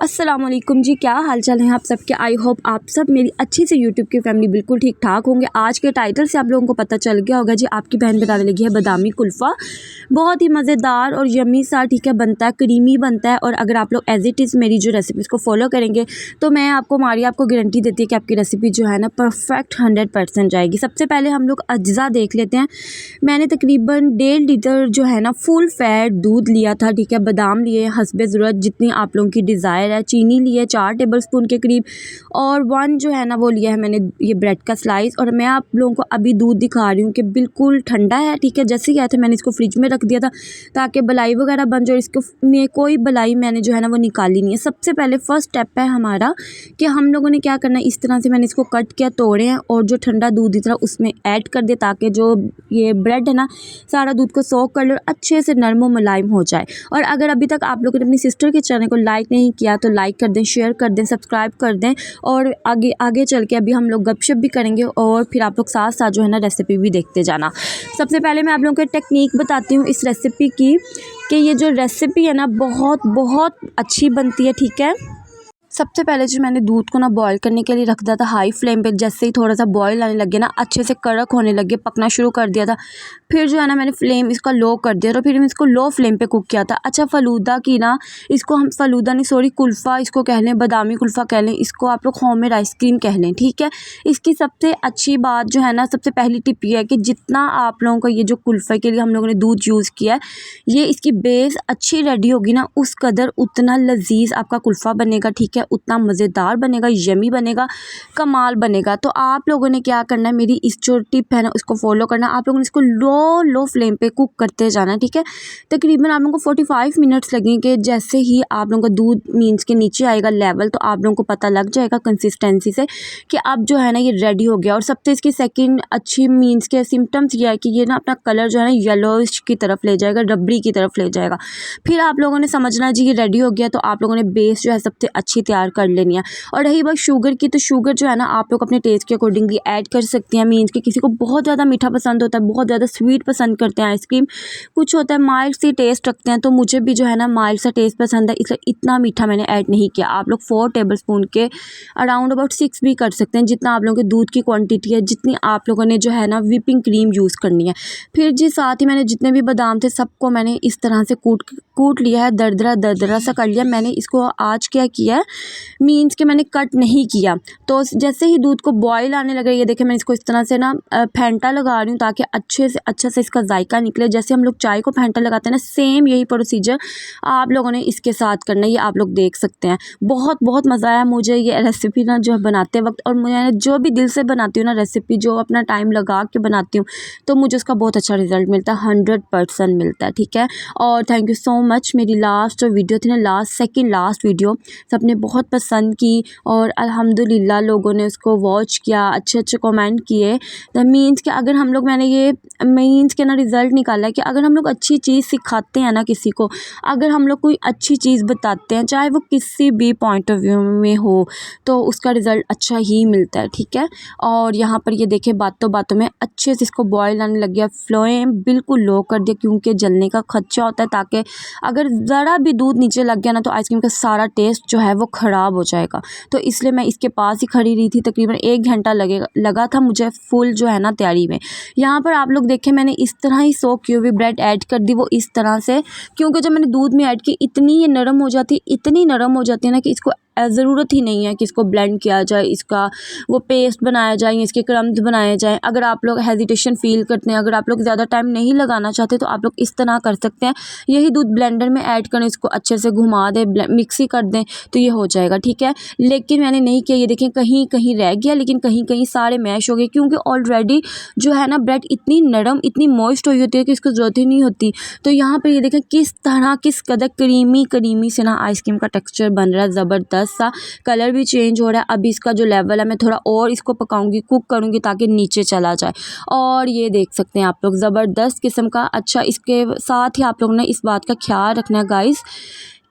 अस्सलाम वालेकुम जी, क्या हाल चाल है आप सबके। आई होप आप सब मेरी अच्छी सी यूट्यूब की फैमिली बिल्कुल ठीक ठाक होंगे। आज के टाइटल से आप लोगों को पता चल गया होगा जी, आपकी बहन बताने लगी है बादामी कुल्फ़ा। बहुत ही मज़ेदार और यम्मी सा ठीक है बनता है, क्रीमी बनता है। और अगर आप लोग एज़ इट इज़ मेरी जो रेसिपीज़ को फॉलो करेंगे तो मैं आपको गारंटी देती है कि आपकी रेसिपी जो है ना परफेक्ट 100% जाएगी। सबसे पहले हम लोग अज्जा देख लेते हैं। मैंने तकरीबन 1.5 लीटर जो है ना फुल फैट दूध लिया था, ठीक है। बादाम लिए हस्बे ज़रूरत, जितनी आप लोगों की डिज़ायर है। चीनी ली है 4 टेबलस्पून के करीब, और 1 जो है ना वो लिया है मैंने ये ब्रेड का स्लाइस। और मैं आप लोगों को अभी दूध दिखा रही हूँ कि बिल्कुल ठंडा है, ठीक है। जैसे ही आया था मैंने इसको फ्रिज में रख दिया था ताकि बलाई वगैरह बन जाए। इसको में कोई बलाई मैंने जो है ना वो निकाली नहीं है। सबसे पहले फर्स्ट स्टेप है हमारा कि हम लोगों ने क्या करना है, इस तरह से मैंने इसको कट किया, तोड़े हैं और जो ठंडा दूध इस तरह उसमें ऐड कर दिया ताकि जो ये ब्रेड है ना सारा दूध को सोख कर ले और अच्छे से नरम व मुलायम हो जाए। और अगर अभी तक आप लोगों ने अपनी सिस्टर के चैनल को लाइक नहीं किया तो लाइक कर दें, शेयर कर दें, सब्सक्राइब कर दें। और आगे आगे चल के अभी हम लोग गपशप भी करेंगे और फिर आप लोग साथ साथ जो है ना रेसिपी भी देखते जाना। सबसे पहले मैं आप लोगों को टेक्निक बताती हूँ इस रेसिपी की, कि ये जो रेसिपी है ना बहुत बहुत अच्छी बनती है, ठीक है। सबसे पहले जो मैंने दूध को ना बॉईल करने के लिए रख दिया था हाई फ्लेम पे। जैसे ही थोड़ा सा बॉईल आने लगे ना, अच्छे से कड़क होने लगे, पकना शुरू कर दिया था। फिर जो है ना मैंने फ्लेम इसका लो कर दिया, तो फिर मैं इसको लो फ्लेम पे कुक किया था। अच्छा, फ़लूदा की ना, इसको हम फ़लूदा नहीं सॉरी कुल्फ़ा इसको कह लें, बादामी कुल्फ़ा कह लें, इसको आप लोग होममेड आइसक्रीम कह लें, ठीक है। इसकी सबसे अच्छी बात जो है ना, सबसे पहली टिप ये है कि जितना आप लोगों का ये जो कुल्फ़े के लिए हम लोगों ने दूध यूज़ किया है, ये इसकी बेस अच्छी रेडी होगी ना, उस कदर उतना लजीज आपका कुल्फ़ा बनेगा, ठीक है। उतना मज़ेदार बनेगा, यमी बनेगा, कमाल बनेगा। तो आप लोगों ने क्या करना है, मेरी इस जो टिप है ना उसको फॉलो करना। आप लोगों ने इसको लो फ्लेम पे कुक करते जाना है, ठीक है। तकरीबन आप लोगों को 45 मिनट्स लगेंगे। जैसे ही आप लोगों का दूध मीन्स के नीचे आएगा लेवल, तो आप लोगों को पता लग जाएगा कंसिस्टेंसी से कि अब जो है ना ये रेडी हो गया। और सबसे इसकी सेकंड अच्छी मीन्स के सिम्टम्स ये है कि ये ना अपना कलर जो है ना येलोइश की तरफ ले जाएगा, रबड़ी की तरफ ले जाएगा। फिर आप लोगों ने समझना जी ये रेडी हो गया, तो आप लोगों ने बेस जो है सबसे अच्छी तैयार कर लेनी है। और रही बात शुगर की, तो शुगर जो है ना आप लोग अपने टेस्ट के अकॉर्डिंगली ऐड कर सकती हैं। मीन्स कि किसी को बहुत ज़्यादा मीठा पसंद होता है, बहुत ज़्यादा स्वीट पसंद करते हैं आइसक्रीम, कुछ होता है माइल्ड सी टेस्ट रखते हैं, तो मुझे भी जो है ना माइल्ड सा टेस्ट पसंद है, इसलिए इतना मीठा मैंने ऐड नहीं किया। आप लोग 4 टेबलस्पून के अराउंड अबाउट 6 भी कर सकते हैं, जितना आप लोगों के दूध की क्वान्टिटी है, जितनी आप लोगों ने जो है ना व्हिपिंग क्रीम यूज़ करनी है। फिर जी साथ ही मैंने जितने भी बादाम थे सबको मैंने इस तरह से कूट लिया है, दरदरा सा कर लिया। मैंने इसको आज क्या किया है, मीन्स कि मैंने कट नहीं किया। तो जैसे ही दूध को बॉईल आने लगा, ये देखें मैं इसको इस तरह से ना फेंटा लगा रही हूँ ताकि अच्छा से इसका जायका निकले। जैसे हम लोग चाय को फेंटा लगाते हैं ना, सेम यही प्रोसीजर आप लोगों ने इसके साथ करना है। ये आप लोग देख सकते हैं। बहुत बहुत मज़ा आया मुझे ये रेसिपी ना जो बनाते वक्त, और मैं जो भी दिल से बनाती हूँ ना रेसिपी, जो अपना टाइम लगा के बनाती हूँ, तो मुझे उसका बहुत अच्छा रिजल्ट मिलता है, 100% मिलता है, ठीक है। और थैंक यू सो मच। मेरी लास्ट वीडियो थी ना, सेकंड लास्ट वीडियो सबने बहुत पसंद की और अल्हम्दुलिल्लाह लोगों ने उसको वॉच किया, अच्छे कमेंट किए। द मीन्स कि अगर हम लोग मैंने ये मीन्स के ना रिज़ल्ट निकाला है कि अगर हम लोग अच्छी चीज़ सिखाते हैं ना किसी को, अगर हम लोग कोई अच्छी चीज़ बताते हैं, चाहे वो किसी भी पॉइंट ऑफ व्यू में हो, तो उसका रिज़ल्ट अच्छा ही मिलता है, ठीक है। और यहाँ पर ये देखें बातों बातों में अच्छे से इसको बॉयल आने लग गया। फ्लेम बिल्कुल लो कर दिया क्योंकि जलने का खदशा होता है, ताकि अगर ज़रा भी दूध नीचे लग गया ना तो आइसक्रीम का सारा टेस्ट जो है वो ख़राब हो जाएगा। तो इसलिए मैं इसके पास ही खड़ी रही थी, तकरीबन 1 घंटा लगा था मुझे फुल जो है ना तैयारी में। यहाँ पर आप लोग देखें मैंने इस तरह ही सोक की हुई ब्रेड ऐड कर दी, वो इस तरह से, क्योंकि जब मैंने दूध में ऐड की इतनी ये नरम हो जाती है, इतनी नरम हो जाती है ना कि इसको ज़रूरत ही नहीं है कि इसको ब्लेंड किया जाए, इसका वो पेस्ट बनाया जाए, इसके क्रम्स बनाए जाएँ। अगर आप लोग हेजिटेशन फ़ील करते हैं, अगर आप लोग ज़्यादा टाइम नहीं लगाना चाहते, तो आप लोग इस तरह कर सकते हैं। यही दूध ब्लेंडर में ऐड करें, इसको अच्छे से घुमा दें, मिक्सी कर दें, तो ये हो जाएगा, ठीक है। लेकिन मैंने नहीं किया। ये देखें कहीं कहीं रह गया, लेकिन कहीं कहीं सारे मैश हो गए, क्योंकि ऑलरेडी जो है ना ब्रेड इतनी नरम, इतनी मॉइस्ट हुई होती है कि इसको ज़रूरत ही नहीं होती। तो यहाँ पर ये देखें किस तरह किस कदर क्रीमी से ना आइसक्रीम का टेक्स्चर बन रहा है, ज़बरदस्त सा। कलर भी चेंज हो रहा है। अभी इसका जो लेवल है मैं थोड़ा और इसको पकाऊंगी, कुक करूंगी ताकि नीचे चला जाए। और ये देख सकते हैं आप लोग ज़बरदस्त किस्म का। अच्छा, इसके साथ ही आप लोग ने इस बात का ख्याल रखना है गाइस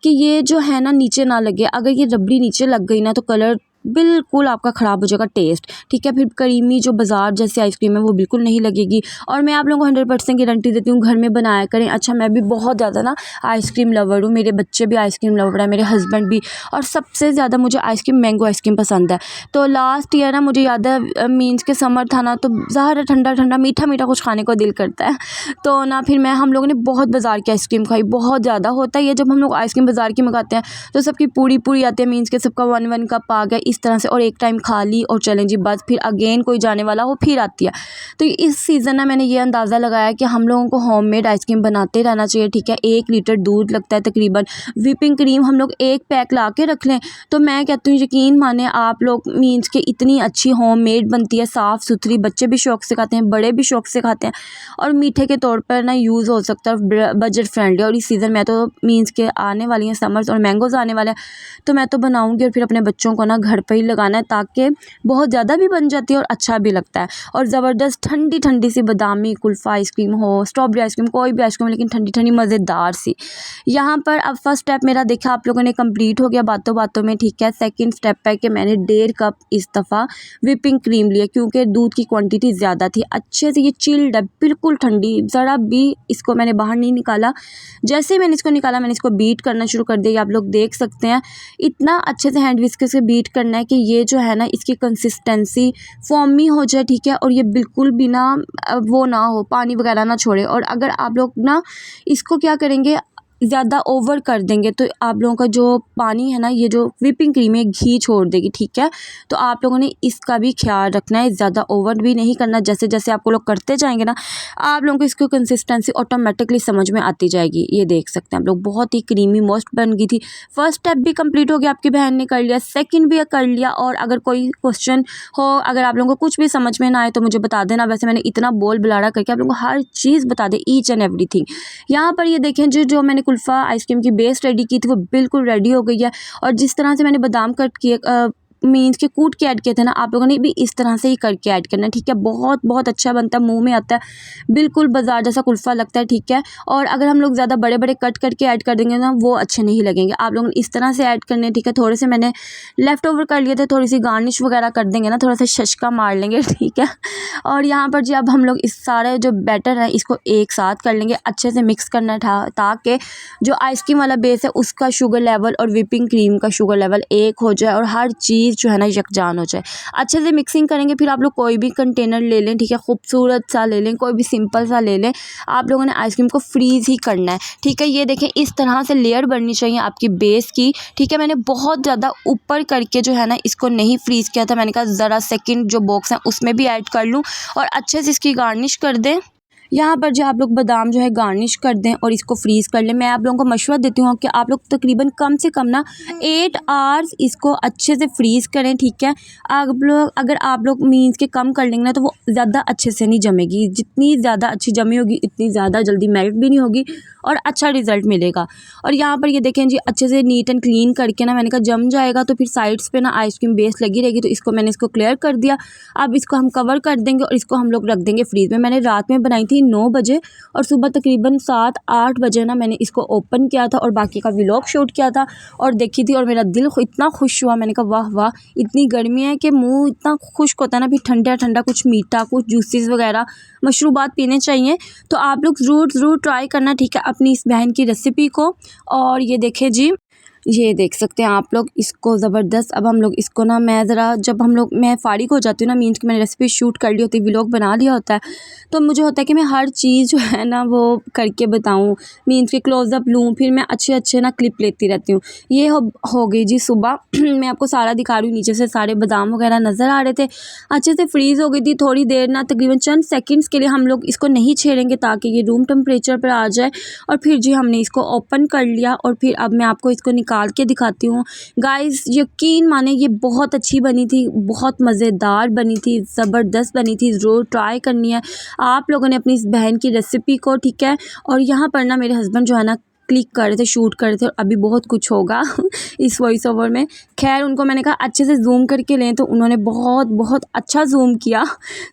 कि ये जो है ना नीचे ना लगे। अगर ये रबड़ी नीचे लग गई ना तो कलर बिल्कुल आपका ख़राब हो जाएगा टेस्ट, ठीक है। फिर क्रीमी जो बाज़ार जैसी आइसक्रीम है वो बिल्कुल नहीं लगेगी। और मैं आप लोगों को 100% गारंटी देती हूँ, घर में बनाया करें। अच्छा, मैं भी बहुत ज़्यादा ना आइसक्रीम लवर हूँ, मेरे बच्चे भी आइसक्रीम लवर है, मेरे हस्बैंड भी। और सबसे ज़्यादा मुझे आइसक्रीम मैंगो आइसक्रीम पसंद है। तो लास्ट ईयर ना मुझे याद है मीन्स के समर था ना, तो ज़्यादा ठंडा ठंडा मीठा मीठा कुछ खाने को दिल करता है। तो ना फिर हम लोगों ने बहुत बाज़ार की आइसक्रीम खाई, बहुत ज़्यादा। होता ही है जब हम लोग आइसक्रीम बाज़ार की मंगाते हैं तो सबकी पूरी पूरी आती है, मीन्स के सबका 1-1 कप आ गया इस तरह से, और एक टाइम खा ली और चलें जी बस। फिर अगेन कोई जाने वाला हो फिर आती है। तो इस सीज़न में मैंने ये अंदाज़ा लगाया कि हम लोगों को होममेड आइसक्रीम बनाते रहना चाहिए, ठीक है। 1 लीटर दूध लगता है तकरीबन, व्हिपिंग क्रीम हम लोग 1 पैक ला के रख लें। तो मैं कहती हूँ यकीन माने आप लोग, मीन्स के इतनी अच्छी होममेड बनती है, साफ़ सुथरी, बच्चे भी शौक़ से खाते हैं, बड़े भी शौक़ से खाते हैं, और मीठे के तौर पर ना यूज़ हो सकता है, बजट फ्रेंडली। और इस सीज़न में तो मीन्स के आने वाली हैं समर्स और मैंगोज़ आने वाले हैं, तो मैं तो बनाऊँगी और फिर अपने बच्चों को ना घर पर ही लगाना है, ताकि बहुत ज़्यादा भी बन जाती है और अच्छा भी लगता है। और ज़बरदस्त ठंडी ठंडी सी बादामी कुल्फ़ा आइसक्रीम हो, स्ट्रॉबेरी आइसक्रीम, कोई भी आइसक्रीम, लेकिन ठंडी ठंडी मज़ेदार सी। यहाँ पर अब फर्स्ट स्टेप मेरा देखा आप लोगों ने कंप्लीट हो गया बातों बातों में, ठीक है। सेकंड स्टेप है कि मैंने 1.5 कप इस दफ़ा व्हिपिंग क्रीम लिया, क्योंकि दूध की क्वांटिटी ज़्यादा थी। अच्छे से ये चिल्ड है, बिल्कुल ठंडी, ज़रा भी इसको मैंने बाहर नहीं निकाला। जैसे ही मैंने इसको निकाला, मैंने इसको बीट करना शुरू कर दिया। आप लोग देख सकते हैं इतना अच्छे से हैंड विस्क से बीट करना है कि ये जो है ना इसकी कंसिस्टेंसी फॉर्मी हो जाए, ठीक है। और ये बिल्कुल भी ना वो ना हो, पानी वगैरह ना छोड़े। और अगर आप लोग ना इसको क्या करेंगे, ज़्यादा ओवर कर देंगे तो आप लोगों का जो पानी है ना, ये जो व्हिपिंग क्रीम है घी छोड़ देगी, ठीक है। तो आप लोगों ने इसका भी ख्याल रखना है, ज़्यादा ओवर भी नहीं करना। जैसे जैसे आपको लोग करते जाएंगे ना, आप लोगों को इसकी कंसिस्टेंसी ऑटोमेटिकली समझ में आती जाएगी। ये देख सकते हैं आप लोग, बहुत ही क्रीमी मस्त बन गई थी। फर्स्ट स्टेप भी कंप्लीट हो गया, आपकी बहन ने कर लिया, सेकेंड भी कर लिया। और अगर कोई क्वेश्चन हो, अगर आप लोगों को कुछ भी समझ में ना आए तो मुझे बता देना। वैसे मैंने इतना बोल बुलाड़ा करके आप लोगों को हर चीज़ बता दे, ईच एंड एवरीथिंग। यहाँ पर ये देखें जो मैंने कुल्फ़ा आइसक्रीम की बेस रेडी की थी वो बिल्कुल रेडी हो गई है। और जिस तरह से मैंने बादाम कट किए, मीन्स के कूट के ऐड किए थे ना, आप लोगों ने भी इस तरह से ही करके ऐड करना है, ठीक है। बहुत बहुत अच्छा बनता है, मुंह में आता है, बिल्कुल बाजार जैसा कुल्फ़ा लगता है, ठीक है। और अगर हम लोग ज़्यादा बड़े बड़े कट करके ऐड कर देंगे ना, वो अच्छे नहीं लगेंगे। आप लोगों ने इस तरह से ऐड करने, ठीक है। थोड़े से मैंने लेफ़्ट ओवर कर लिए थे, थोड़ी सी गार्निश वगैरह कर देंगे ना, थोड़ा सा शशका मार लेंगे, ठीक है। और यहाँ पर जी अब हम लोग इस सारे जो बैटर है इसको एक साथ कर लेंगे, अच्छे से मिक्स करना है, ताकि जो आइसक्रीम वाला बेस है उसका शुगर लेवल और व्हिपिंग क्रीम का शुगर लेवल एक हो जाए और हर चीज़ जो है ना यकजान हो जाए। अच्छे से मिक्सिंग करेंगे। फिर आप लोग कोई भी कंटेनर ले लें, ठीक है, खूबसूरत सा ले लें, कोई भी सिंपल सा ले लें। आप लोगों ने आइसक्रीम को फ्रीज़ ही करना है, ठीक है। ये देखें इस तरह से लेयर बननी चाहिए आपकी बेस की, ठीक है। मैंने बहुत ज़्यादा ऊपर करके जो है ना इसको नहीं फ्रीज़ किया था, मैंने कहा ज़रा सेकंड जो बॉक्स है उसमें भी ऐड कर लूँ और अच्छे से इसकी गार्निश कर दें। यहाँ पर जो आप लोग बादाम जो है गार्निश कर दें और इसको फ्रीज़ कर लें। मैं आप लोगों को मशवरा देती हूँ कि आप लोग तकरीबन कम से कम ना 8 आवर्स इसको अच्छे से फ्रीज़ करें, ठीक है। अगर आप लोग मीन्स के कम कर लेंगे ना तो वो ज़्यादा अच्छे से नहीं जमेगी। जितनी ज़्यादा अच्छी जमी होगी इतनी ज़्यादा जल्दी मेल्ट भी नहीं होगी और अच्छा रिज़ल्ट मिलेगा। और यहाँ पर ये देखें जी अच्छे से नीट एंड क्लीन करके ना, मैंने कहा जम जाएगा तो फिर साइड्स पे ना आइसक्रीम बेस लगी रहेगी, तो मैंने इसको क्लियर कर दिया। अब इसको हम कवर कर देंगे और इसको हम लोग रख देंगे फ्रीज़ में। मैंने रात में बनाई थी 9 बजे और सुबह तकरीबन 7-8 बजे ना मैंने इसको ओपन किया था और बाकी का व्लॉग शूट किया था और देखी थी। और मेरा दिल इतना खुश हुआ, मैंने कहा वाह वाह, इतनी गर्मी है कि मुंह इतना खुश्क होता है ना, फिर ठंडा ठंडा कुछ मीठा, कुछ जूसेस वगैरह मशरूबात पीने चाहिए। तो आप लोग ज़रूर ट्राई करना, ठीक है, अपनी इस बहन की रेसिपी को। और ये देखें जी, ये देख सकते हैं आप लोग इसको ज़बरदस्त। अब हम लोग इसको ना, मैं फ़ारिग हो जाती हूँ ना, मीन्स कि मैंने रेसिपी शूट कर ली होती है, व्लॉग बना लिया होता है, तो मुझे होता है कि मैं हर चीज़ जो है ना वो करके बताऊँ, मीन्स के क्लोज़अप लूँ, फिर मैं अच्छे ना क्लिप लेती रहती हूँ। ये हो गई जी सुबह मैं आपको सारा दिखा रही हूँ, नीचे से सारे बादाम वगैरह नज़र आ रहे थे, अच्छे से फ्रीज़ हो गई थी। थोड़ी देर ना तकरीबन चंद सेकंड्स के लिए हम लोग इसको नहीं छेड़ेंगे ताकि ये रूम टेम्परेचर पर आ जाए। और फिर जी हमने इसको ओपन कर लिया और फिर अब मैं आपको इसको निकाल के दिखाती हूँ। गाइस यकीन माने ये बहुत अच्छी बनी थी, बहुत मज़ेदार बनी थी, ज़बरदस्त बनी थी। ज़रूर ट्राई करनी है आप लोगों ने अपनी इस बहन की रेसिपी को, ठीक है। और यहाँ पर ना मेरे हस्बैंड जो है ना क्लिक कर रहे थे, शूट कर रहे थे, और अभी बहुत कुछ होगा इस वॉइस ओवर में। खैर उनको मैंने कहा अच्छे से जूम करके लें, तो उन्होंने बहुत बहुत अच्छा जूम किया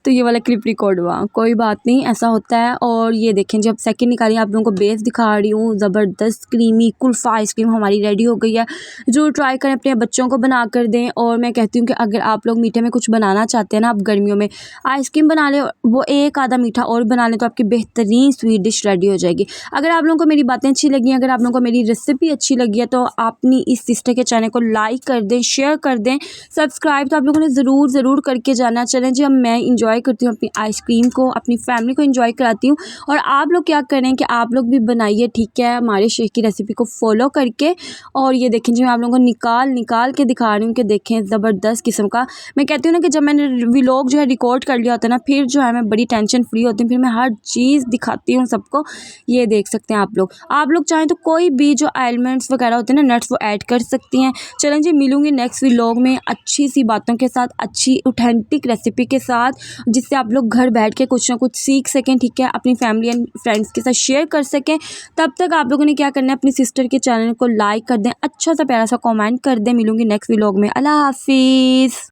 तो ये वाला क्लिप रिकॉर्ड हुआ। कोई बात नहीं, ऐसा होता है। और ये देखें, जब सेकंड निकाली आप लोगों को बेस दिखा रही हूँ, ज़बरदस्त क्रीमी कुल्फ़ा आइसक्रीम हमारी रेडी हो गई है। ज़रूर ट्राई करें, अपने बच्चों को बना कर दें। और मैं कहती हूँ कि अगर आप लोग मीठे में कुछ बनाना चाहते हैं ना, आप गर्मियों में आइसक्रीम बना लें, वो एक आधा मीठा और बना लें, तो आपकी बेहतरीन स्वीट डिश रेडी हो जाएगी। अगर आप लोगों को मेरी बातें अच्छी लगी, अगर आप लोगों को मेरी रेसिपी अच्छी लगी है, तो अपनी इस सिस्टर के चैनल को लाइक कर दें, शेयर कर दें, सब्सक्राइब तो आप लोगों ने ज़रूर करके जाना। चलें जी, अब मैं इंजॉय करती हूँ अपनी आइसक्रीम को, अपनी फैमिली को इंजॉय कराती हूँ। और आप लोग क्या करें कि आप लोग भी बनाइए, ठीक है, हमारे शेख की रेसिपी को फॉलो करके। और ये देखें जी, मैं आप लोगों को निकाल के दिखा रही हूँ कि देखें ज़बरदस्त किस्म का। मैं कहती हूँ ना कि जब मैंने व्लॉग जो है रिकॉर्ड कर लिया होता है ना, फिर जो है मैं बड़ी टेंशन फ्री होती हूँ, फिर मैं हर चीज़ दिखाती हूँ सबको। ये देख सकते हैं आप लोग चाहें तो कोई भी जो एलिमेंट्स वगैरह होते हैं ना, नट्स, वो ऐड कर सकती हैं। चलें जी, मिलूंगी नेक्स्ट व्लॉग में अच्छी सी बातों के साथ, अच्छी ऑथेंटिक रेसिपी के साथ, जिससे आप लोग घर बैठ के कुछ ना कुछ सीख सकें, ठीक है, अपनी फैमिली एंड फ्रेंड्स के साथ शेयर कर सकें। तब तक आप लोगों ने क्या करना है, अपनी सिस्टर के चैनल को लाइक कर दें, अच्छा सा प्यारा सा कमेंट कर दें। मिलूंगी नेक्स्ट व्लॉग में। अल्लाह हाफिज़।